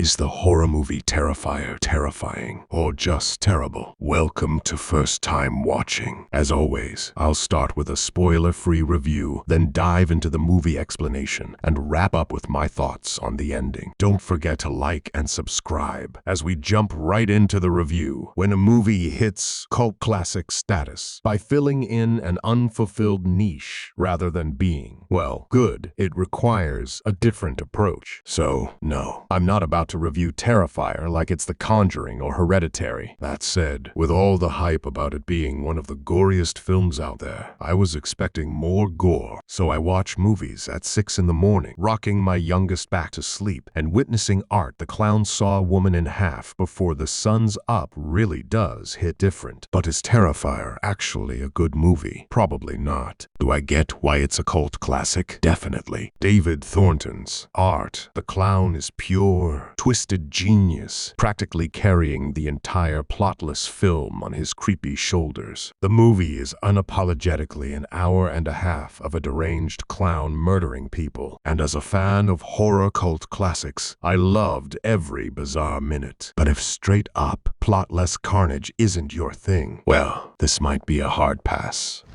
Is the horror movie Terrifier terrifying or just terrible? Welcome to First Time Watching. As always, I'll start with a spoiler-free review, then dive into the movie explanation and wrap up with my thoughts on the ending. Don't forget to like and subscribe as we jump right into the review. When a movie hits cult classic status by filling in an unfulfilled niche rather than being, well, good, it requires a different approach. So, no, I'm not about to review Terrifier like it's The Conjuring or Hereditary. That said, with all the hype about it being one of the goriest films out there, I was expecting more gore. So I watch movies at 6 in the morning, rocking my youngest back to sleep and witnessing Art the Clown saw a woman in half before the sun's up really does hit different. But is Terrifier actually a good movie? Probably not. Do I get why it's a cult classic? Definitely. David Thornton's Art the Clown is pure, twisted genius, practically carrying the entire plotless film on his creepy shoulders. The movie is unapologetically an hour and a half of a deranged clown murdering people, and as a fan of horror cult classics, I loved every bizarre minute. But if straight up, plotless carnage isn't your thing, well, this might be a hard pass.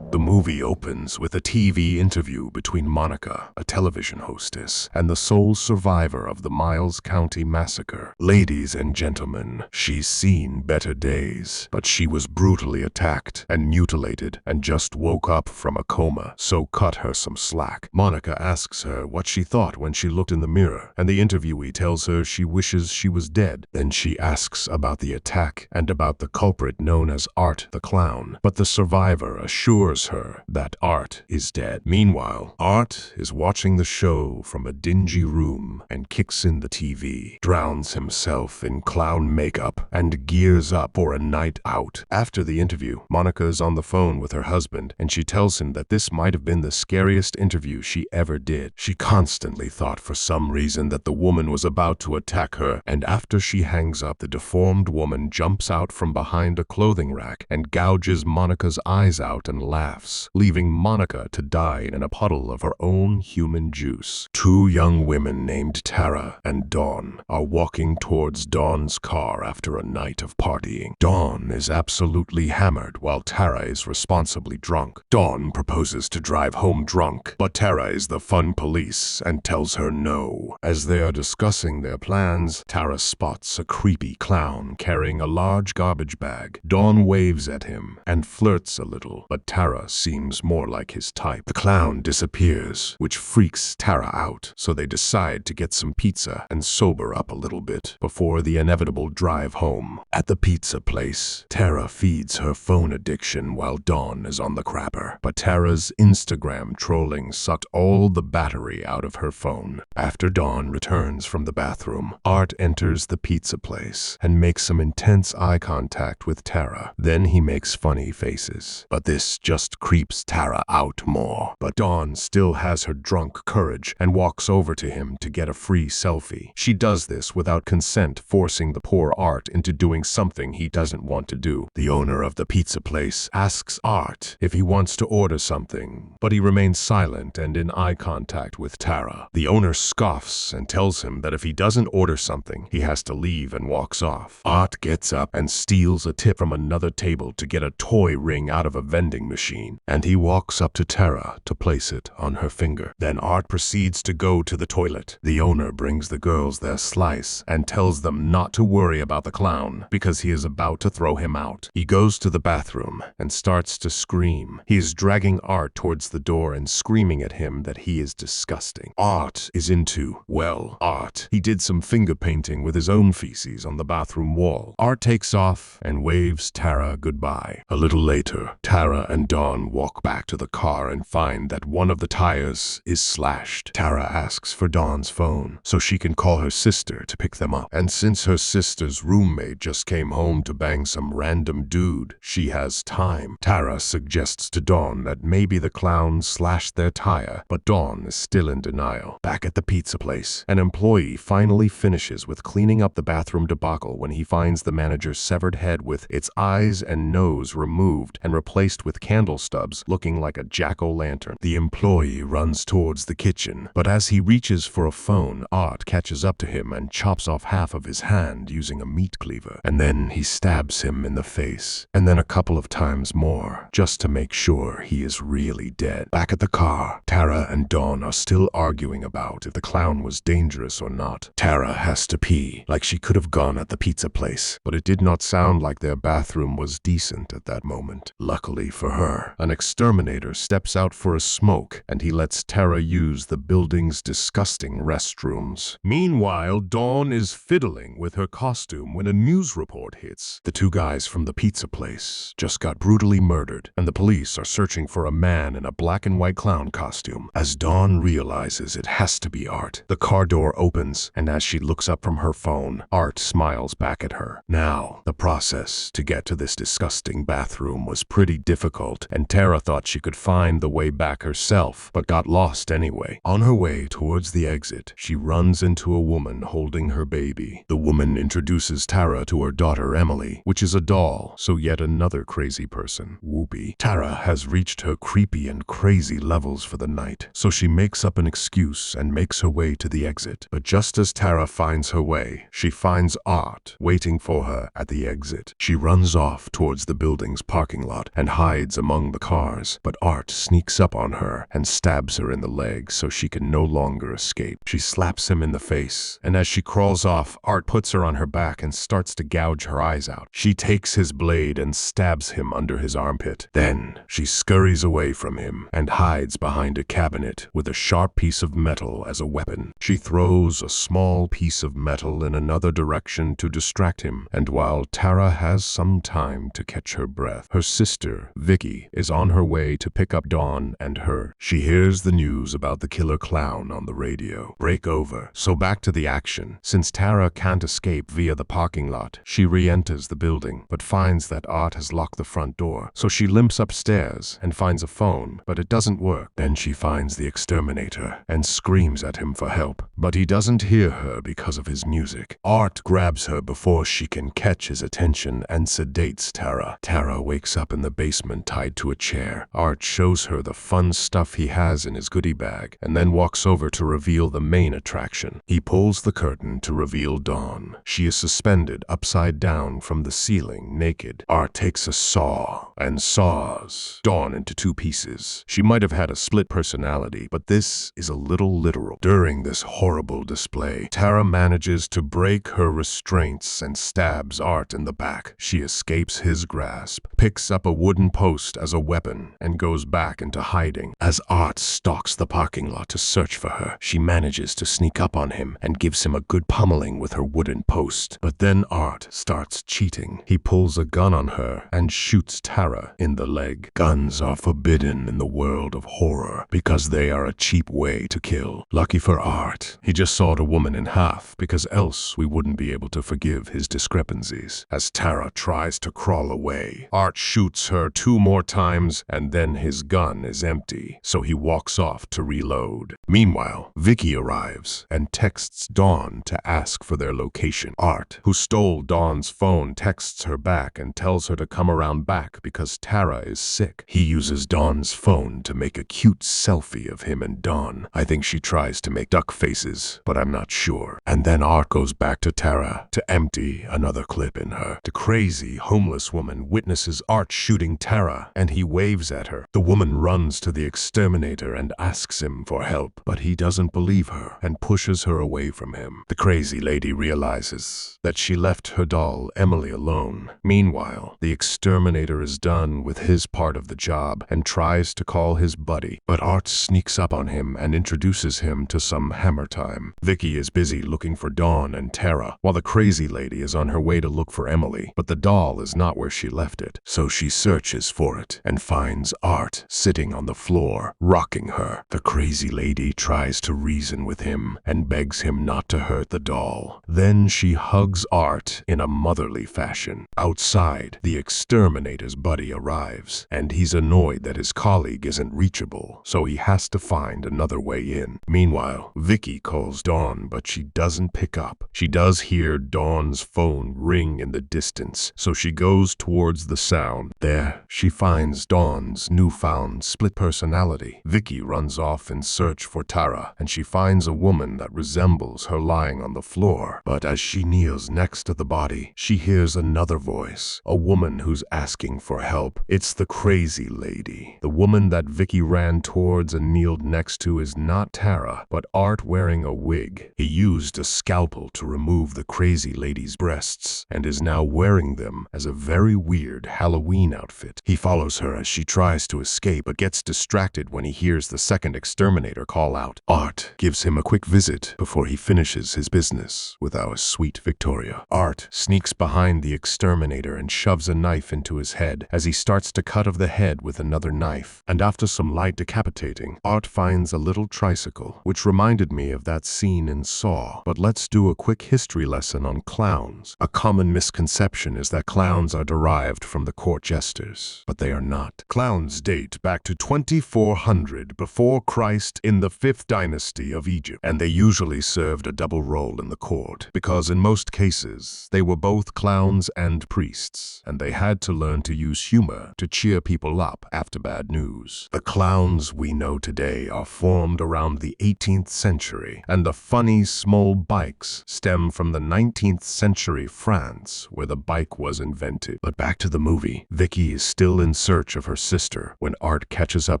The movie opens with a TV interview between Monica, a television hostess, and the sole survivor of the Miles County massacre. Ladies and gentlemen, she's seen better days, but she was brutally attacked and mutilated and just woke up from a coma, so cut her some slack. Monica asks her what she thought when she looked in the mirror, and the interviewee tells her she wishes she was dead. Then she asks about the attack and about the culprit known as Art the Clown, but the survivor assures her that Art is dead. Meanwhile, Art is watching the show from a dingy room and kicks in the TV, drowns himself in clown makeup, and gears up for a night out. After the interview, Monica is on the phone with her husband, and she tells him that this might have been the scariest interview she ever did. She constantly thought for some reason that the woman was about to attack her, and after she hangs up, the deformed woman jumps out from behind a clothing rack and gouges Monica's eyes out and laughs, leaving Monica to die in a puddle of her own human juice. Two young women named Tara and Dawn are walking towards Dawn's car after a night of partying. Dawn is absolutely hammered while Tara is responsibly drunk. Dawn proposes to drive home drunk, but Tara is the fun police and tells her no. As they are discussing their plans, Tara spots a creepy clown carrying a large garbage bag. Dawn waves at him and flirts a little, but Tara seems more like his type. The clown disappears, which freaks Tara out, so they decide to get some pizza and sober up a little bit before the inevitable drive home. At the pizza place, Tara feeds her phone addiction while Dawn is on the crapper, but Tara's Instagram trolling sucked all the battery out of her phone. After Dawn returns from the bathroom, Art enters the pizza place and makes some intense eye contact with Tara. Then he makes funny faces, but this just creeps Tara out more. But Dawn still has her drunk courage and walks over to him to get a free selfie. She does this without consent, forcing the poor Art into doing something he doesn't want to do. The owner of the pizza place asks Art if he wants to order something, but he remains silent and in eye contact with Tara. The owner scoffs and tells him that if he doesn't order something, he has to leave and walks off. Art gets up and steals a tip from another table to get a toy ring out of a vending machine, and he walks up to Tara to place it on her finger. Then Art proceeds to go to the toilet. The owner brings the girls their slice and tells them not to worry about the clown because he is about to throw him out. He goes to the bathroom and starts to scream. He is dragging Art towards the door and screaming at him that he is disgusting. Art is into, well, Art. He did some finger painting with his own feces on the bathroom wall. Art takes off and waves Tara goodbye. A little later, Tara and Dawn walk back to the car and find that one of the tires is slashed. Tara asks for Dawn's phone so she can call her sister to pick them up. And since her sister's roommate just came home to bang some random dude, she has time. Tara suggests to Dawn that maybe the clown slashed their tire, but Dawn is still in denial. Back at the pizza place, an employee finally finishes with cleaning up the bathroom debacle when he finds the manager's severed head with its eyes and nose removed and replaced with candle stubs looking like a jack-o'-lantern. The employee runs towards the kitchen, But as he reaches for a phone, Art catches up to him and chops off half of his hand using a meat cleaver. And then he stabs him in the face. And then a couple of times more, just to make sure he is really dead. Back at the car, Tara and Dawn are still arguing about if the clown was dangerous or not. Tara has to pee, like she could have gone at the pizza place, but it did not sound like their bathroom was decent at that moment. Luckily for her, an exterminator steps out for a smoke, and he lets Tara use the building's disgusting restrooms. Meanwhile, Dawn is fiddling with her costume when a news report hits. The two guys from the pizza place just got brutally murdered, and the police are searching for a man in a black and white clown costume. As Dawn realizes it has to be Art, the car door opens, and as she looks up from her phone, Art smiles back at her. Now, the process to get to this disgusting bathroom was pretty difficult, and Tara thought she could find the way back herself, but got lost anyway. On her way towards the exit, she runs into a woman holding her baby. The woman introduces Tara to her daughter Emily, which is a doll, so yet another crazy person. Whoopee. Tara has reached her creepy and crazy levels for the night, so she makes up an excuse and makes her way to the exit. But just as Tara finds her way, she finds Art waiting for her at the exit. She runs off towards the building's parking lot and hides among the cars, but Art sneaks up on her and stabs her in the leg so she can no longer escape. She slaps him in the face, and as she crawls off, Art puts her on her back and starts to gouge her eyes out. She takes his blade and stabs him under his armpit. Then she scurries away from him and hides behind a cabinet with a sharp piece of metal as a weapon. She throws a small piece of metal in another direction to distract him, and while Tara has some time to catch her breath, her sister, Vicky, is on her way to pick up Dawn and her. She hears the news about the killer clown on the radio. Break over. So back to the action. Since Tara can't escape via the parking lot, she re-enters the building, but finds that Art has locked the front door. So she limps upstairs and finds a phone, but it doesn't work. Then she finds the exterminator and screams at him for help, but he doesn't hear her because of his music. Art grabs her before she can catch his attention and sedates Tara. Tara wakes up in the basement tied to a chair. Art shows her the fun stuff he has in his goodie bag and then walks over to reveal the main attraction. He pulls the curtain to reveal Dawn. She is suspended upside down from the ceiling, naked. Art takes a saw and saws Dawn into two pieces. She might have had a split personality, but this is a little literal. During this horrible display, Tara manages to break her restraints and stabs Art in the back. She escapes his grasp, picks up a wooden post as a weapon, and goes back into hiding. As Art stalks the parking lot to search for her, she manages to sneak up on him and gives him a good pummeling with her wooden post. But then Art starts cheating. He pulls a gun on her and shoots Tara in the leg. Guns are forbidden in the world of horror because they are a cheap way to kill. Lucky for Art, he just sawed a woman in half, because else we wouldn't be able to forgive his discrepancies. As Tara tries to crawl away, Art shoots her 2 more times, and then his gun is empty, so he walks off to reload. Meanwhile, Vicky arrives and texts Dawn to ask for their location. Art, who stole Dawn's phone, texts her back and tells her to come around back because Tara is sick. He uses Dawn's phone to make a cute selfie of him and Dawn. I think she tries to make duck faces, but I'm not sure. And then Art goes back to Tara to empty another clip in her. The crazy homeless woman witnesses Art shooting Tara, and he waves at her. The woman runs to the exterminator and asks him for help, but he doesn't believe her and pushes her away from him. The crazy lady realizes that she left her doll Emily alone. Meanwhile, the exterminator is done with his part of the job and tries to call his buddy, but Art sneaks up on him and introduces him to some hammer time. Vicky is busy looking for Dawn and Tara, while the crazy lady is on her way to look for Emily, but the doll is not where she left it. So she searches for it and finds Art sitting on the floor, rocking her. The crazy lady tries to reason with him and begs him not to hurt the doll. Then she hugs Art in a motherly fashion. Outside, the exterminator's buddy arrives, and he's annoyed that his colleague isn't reachable, so he has to find another way in. Meanwhile, Vicky calls Dawn, but she doesn't pick up. She does hear Dawn's phone ring in the distance, so she goes towards the sound. There, she finds Dawn's newfound split personality. Vicky runs off in search for Tara, and she finds a woman that resembles her lying on the floor. But as she kneels next to the body, she hears another voice, a woman who's asking for help. It's the crazy lady. The woman that Vicky ran towards and kneeled next to is not Tara, but Art wearing a wig. He used a scalpel to remove the crazy lady's breasts and is now wearing them as a very weird Halloween outfit. He follows her as she tries to escape but gets distracted when he hears the second exterminator call out. Art gives him a quick visit before he finishes his business with our sweet Victoria. Art sneaks behind the exterminator and shoves a knife into his head as he starts to cut off the head with another knife. And after some light decapitating, Art finds a little tricycle, which reminded me of that scene in Saw. But let's do a quick history lesson on clowns. A common misconception is that clowns are derived from the court jesters, but they are not. Clowns date back to 2400 before Christ in the 5th dynasty of Egypt, and they usually served a double role in the court, because in most cases, they were both clowns and priests, and they had to learn to use humor to cheer people up after bad news. The clowns we know today are formed around the 18th century, and the funny small bikes stem from the 19th century France, where the bike was invented. But back to the movie. Vicky is still in search of her sister when Art catches up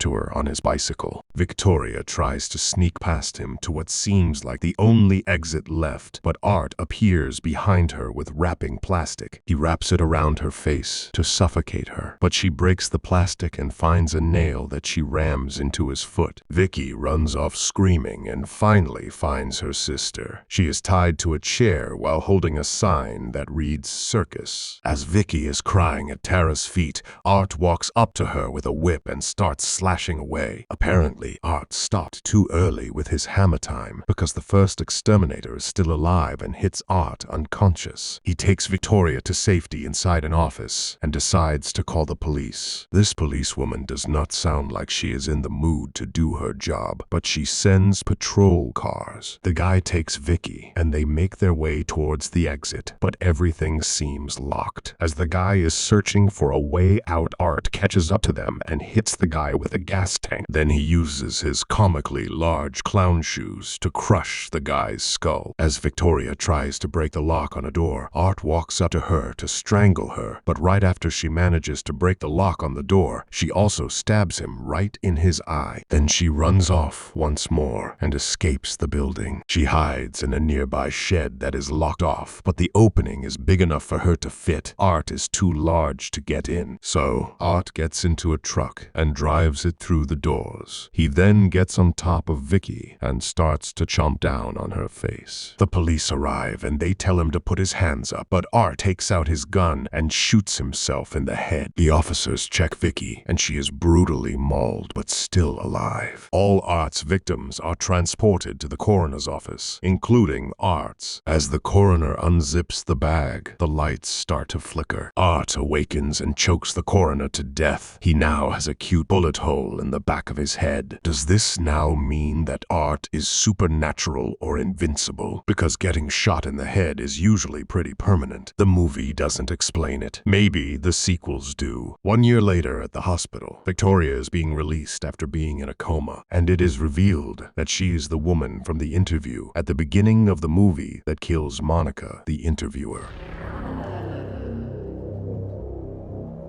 to her on his bicycle. Victoria tries to sneak past him to what seems like the only exit left, but Art appears behind her with wrapping plastic. He wraps it around her face to suffocate her, but she breaks the plastic and finds a nail that she rams into his foot. Vicky runs off screaming and finally finds her sister. She is tied to a chair while holding a sign that reads circus. As Vicky is crying at Tara's feet, Art walks up to her with a whip and starts slashing away. Apparently, Art stopped too early with his hammer time because the first exterminator is still alive and hits Art unconscious. He takes Victoria to safety inside an office and decides to call the police. This policewoman does not sound like she is in the mood to do her job, but she sends patrol cars. The guy takes Vicky and they make their way towards the exit, but everything seems locked. As the guy is searching for a way out, Art catches up to them and hits the guy with a gas tank. Then he uses his comically large clown shoes to crush the guy's skull. As Victoria tries to break the lock on a door, Art walks up to her to strangle her, but right after she manages to break the lock on the door, she also stabs him right in his eye. Then she runs off once more and escapes the building. She hides in a nearby shed that is locked off, but the opening is big enough for her to fit. Art is too large to get in, so Art gets into a truck and drives it through the doors. He then gets on top of Vicky and starts to chomp down on her face. The police arrive and they tell him to put his hands up, but Art takes out his gun and shoots himself in the head. The officers check Vicky and she is brutally mauled but still alive. All Art's victims are transported to the coroner's office, including Art's. As the coroner unzips the bag, the lights start to flicker. Art awakens and chokes the coroner to death. He now has a cute bullet hole in the back of his head. Does this now mean that Art is supernatural or invincible? Because getting shot in the head is usually pretty permanent. The movie doesn't explain it. Maybe the sequels do. 1 year later at the hospital, Victoria is being released after being in a coma, and it is revealed that she is the woman from the interview at the beginning of the movie that kills Monica, the interviewer.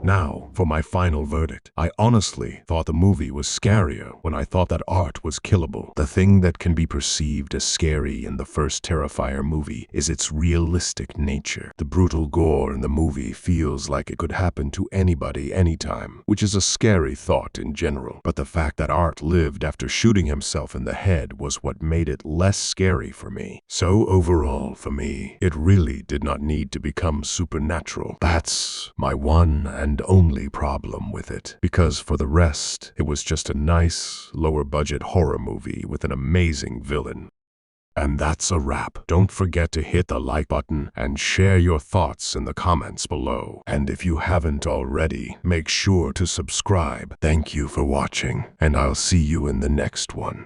Now, for my final verdict. I honestly thought the movie was scarier when I thought that Art was killable. The thing that can be perceived as scary in the first Terrifier movie is its realistic nature. The brutal gore in the movie feels like it could happen to anybody anytime, which is a scary thought in general. But the fact that Art lived after shooting himself in the head was what made it less scary for me. So overall, for me, it really did not need to become supernatural. That's my one and only problem with it, because for the rest, it was just a nice, lower-budget horror movie with an amazing villain. And that's a wrap. Don't forget to hit the like button and share your thoughts in the comments below. And if you haven't already, make sure to subscribe. Thank you for watching, and I'll see you in the next one.